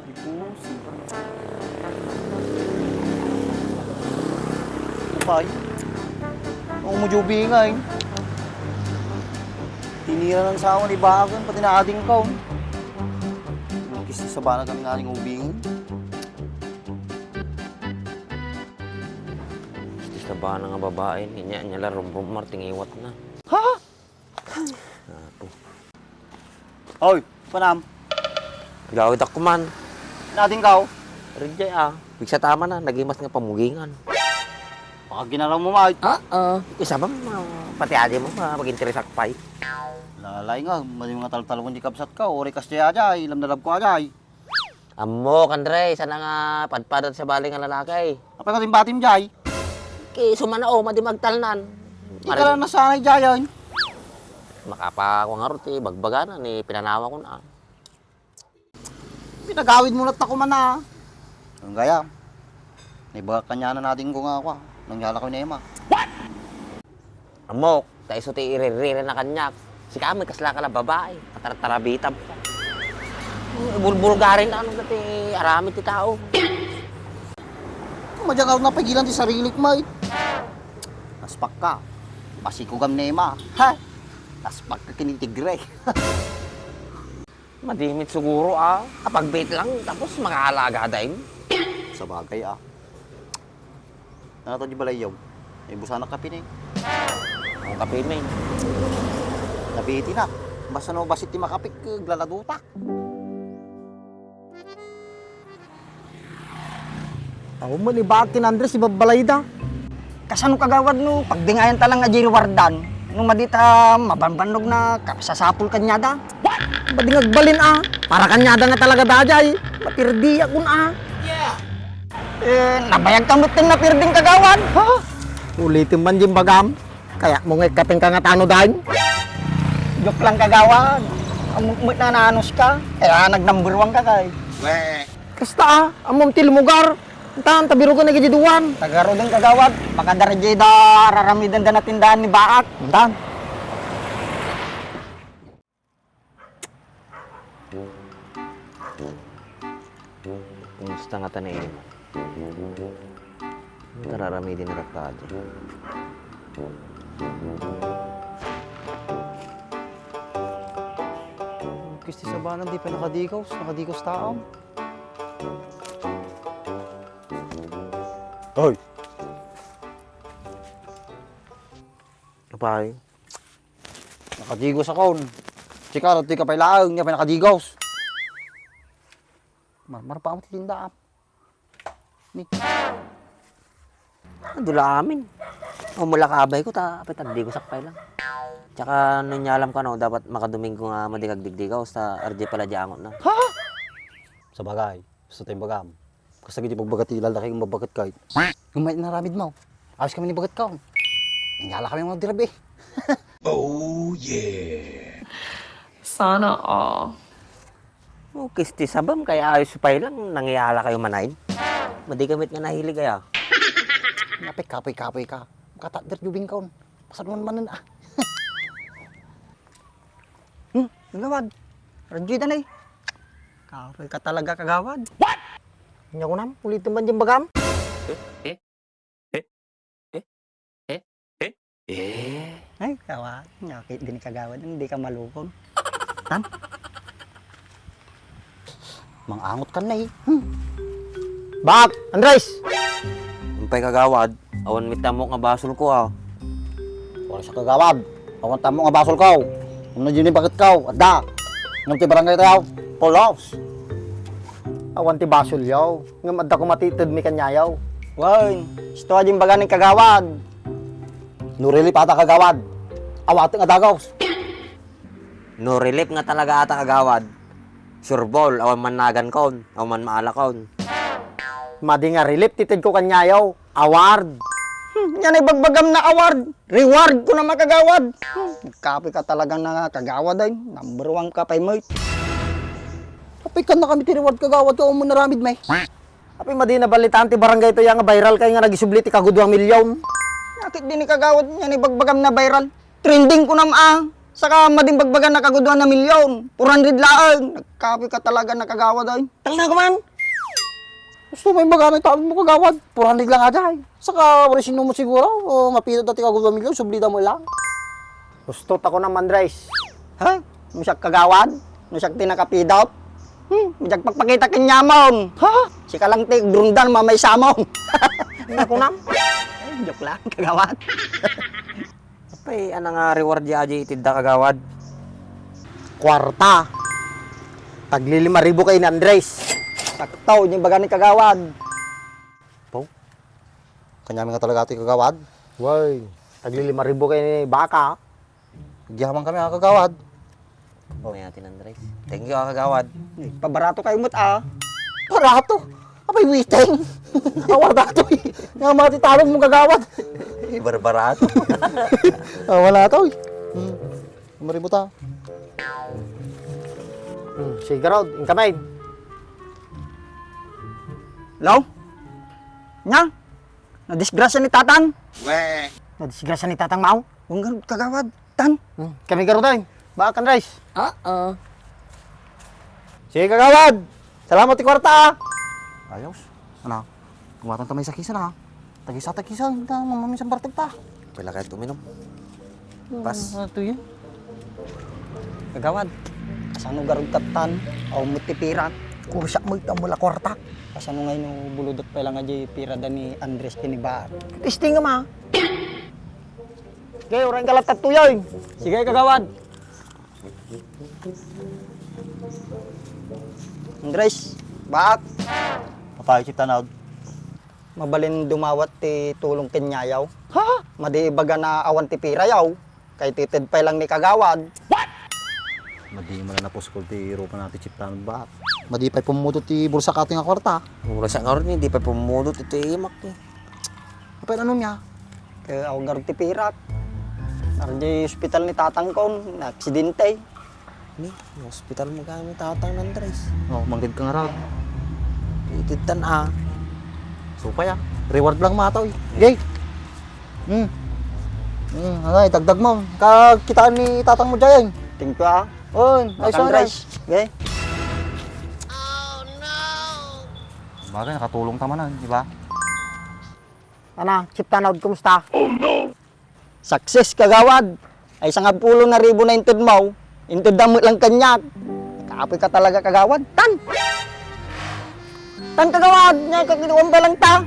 Ipusi. Kapay. Ang umujubi nga eh. Tinira ng sawa ni Bagan, pati na ating kaon. Kisi sa bana kami nga ating ubingin. Sa ba nga babae, niya larong marting iwat na. Ha? Apo. Oy, panam. Gawid ako man. Nating kao. Rinjay Bigsa tama na, nagimas nga pamugingan. Baka ginaraw mo mahit. Isa ba pati adi mo mag-interes akpay? Lalay nga, mali mga tal-talong di kapsat ka. Ori kas jaya ajay, ilam dalab ko ajay. Amo, Kandre, sana nga padpadat sa bali nga lalaki. Apay ka batim jay. Ki sumana madi magtalnan. Ika lang nasanay jaya. Makapa ko nga roti, bagbagana ni pinanawa ko na. Pinagawid mo na ako man na. Ang gaya. Naibaga kanya na natin ko nga ako. Nangyala ko ni Emma. Amok, tayo ti iririre na kanyak. Si kami kasla ka na babae, katarabita ka. Bulgarin na dati aramid ti tao. Madyan na pagilan ti sarili ko, mate. Naspak ka. Pasikugam ni Emma. Ha? Naspak ka kinitigre. Madimit siguro kapag bait lang, tapos makaalaga din. Sa bagay Ano to di balayaw? May busana kape na Ang kape na Nabiti na. Basta no basit ti makapik, glaladuta. Ako mo ni Bakin Andres, ibabalay da. Kasano kagawad no, pagdingayan talang nga Jerry Wardan. Nung madita, mabanbanog na, kapsasapul kanya da. Badingag balin para kanya da nga talaga dajay. Matirdi akun nabayag kamutin na pirding kagawad. Ha? Ulitin man yung bagam. Kaya mo nga kaping ka nga tano dahin. Joke lang kagawad. Amumit na nanos ka. Kaya nag-number 1 ka kay. Kasta amom tilmugar. Tan tabiro ko nagijiduan. Tagaro din kagawad. Baka darajay da raramidan da na tindahan ni Baak. Dan. Kumusta nga tanay mo? Tararami din na rakado. Kisti sa banan, di pa nakadigaws. Nakadigaws tao. Hoy! Kapay? Nakadigaws ako. Sikarot, di ka pa ilaang. Nga pa nakadigaws. Marmar pa ang titindaap. Ni. Dula amin. Mula kabay ko, apit agdi ko sakpay lang. Tsaka nung alam ka dapat makaduming ko nga madigagdigdigaw sa RJ pala diangon na. Ha? Sa bagay. Gusto tayong bagam. Kasi hindi pagbagat ilal na kayong mabagat kahit. Gumait na ramid mo. Ayos kami ni bagat ka. Nangyala kami mga dirabi. Oh yeah! Sana all. Kisti sabam kaya ayos pa lang nangyala kayo manain. Madigamit nga nahilig kaya. Napay kapoy ka. Katadir jubing ka. Pasad mo naman na. Gawad. Radyo na eh. Kapoy ka talaga kagawad. What? Hindi ko nam. Ulitin man yung bagam. Ay, kawad. Nyakit din kagawad. Hindi ka malukon. Tan? Mangangot ka na eh. Bak! Andres! Umpay kagawad, awan mita mo nga basol ko Wala sa kagawad. Pawanta mo nga basol ka. Ano dyan yung bakit ka. Adda. Nung ti barangay tayo. Polos. Awan ti basol yaw. Nga madda ko matitid mi kanyayaw. Wan. Ito yung baga ng kagawad. Nurili pa ata kagawad. Awating adagaws. No relief nga talaga ata kagawad. Sureball, awan man nagan kaon, awan man maala kaon. Madi nga relief titid ko kanyayaw. Award. Yan ay bagbagam na award. Reward ko na makagawad. Nagkapi ka talagang na kagawad ay. Number 1 ka pay mate. Apay ka na kami tiriwad kagawad ka. Umo naramid may. Api madi na balitaan ti barangay to yang viral kay nga nagisubli ti kagudwang milyon. Nakit din ni kagawad. Yan ay bagbagam na viral. Trending ko na Saka madimbagbagan nakaguduhan na milyon. 400 laang. Nagkapi ka talaga na kagawad ay. Talaga ka man. Gusto may baga may tawag mo kagawad. 400 lang aja ay. Saka wala sino mo siguro. O mapilot dati ka 2 milyon, sublida mo lang. Gusto ako naman, Dres. Ha? Musak kagawad? Musak tinakapidot? Musak pagpakita kinyamon. Ha? Si kalang tig, drundan, mamay samon. Ako na. Ay, joke lang, kagawad. Apay, ano nga reward ya aja itid da kagawad? Kwarta. Tagli 5,000 kay ni Andres. Sakto, yung baga ni kagawad. Kanyami nga talaga ito yung kagawad. Woy, tagli 5,000 kay ni Baka. Nagyaman kami ang kagawad. May atin Andres. Thank you kagawad. Pabarato kayo mo't ah. Parato. Apay witeng. Awar dato eh. Nga matitalong mong kagawad. Barbarato. Wala to eh. Maribot ah. Sige raw, yung kamay. Hello? Nya? Nadisgrasya ni Tatang? Weh. Nadisgrasya ni Tatang Mau? Huwag ganun, kagawad. Tan? Kami garo tayo. Baka kan, Rice. Sige kagawad. Salamat ti kwarta ah. Ayos. Ano? Kumatan tamay sa kisan ah. Tagisa-tagisan. Mamamin sa bartag ta. Pila kahit uminom. Pas. Ito yun. Kagawad. Asano garog tatan? O mutipirat? Kusak mo ito mula kwarta. Asano ngayon no buludot pa lang nga di pirada ni Andres kinibar. Testing nga ma. Okay, orang kalatat tuyoy. Sige kagawad. Andres, baak. Papayag si Tanaw. Mabalin dumawat ti tulong kinyayaw. Ha? Madiibaga na awan ti pirayaw. Kay tited pa lang ni kagawad. Madi mo na naposkol ti Europa natin chiptanon ba? Madi pa'y pumutot ti bulsa kating nga kwarta. Mura sa nga rin, hindi pa pumudot ito imak eh. Apay ano niya? Kaya ako garog ti pirat. Nardi hospital ni tatang ko, na aksidente. Ni, hospital mo kami tatang ng Andres. Oh, manggid ka nga raw. Ititan ah. Supay ah. Reward lang mataw eh. Yay! Ano dagdag mo. Kakitaan ni tatang mo dyan. Thank you ah. Oh, ayos Bakang na Andres. Okay? Bagay, nakatulong tama na, di ba? Ana, Chip Tanawd, kumusta? Oh no! Success kagawad. Ay isang 10,000 na intud mo. Intud damo lang kanyak. Kaapoy ka talaga kagawad. Tan! Tan kagawad! Nga kakiluwang ba lang ta?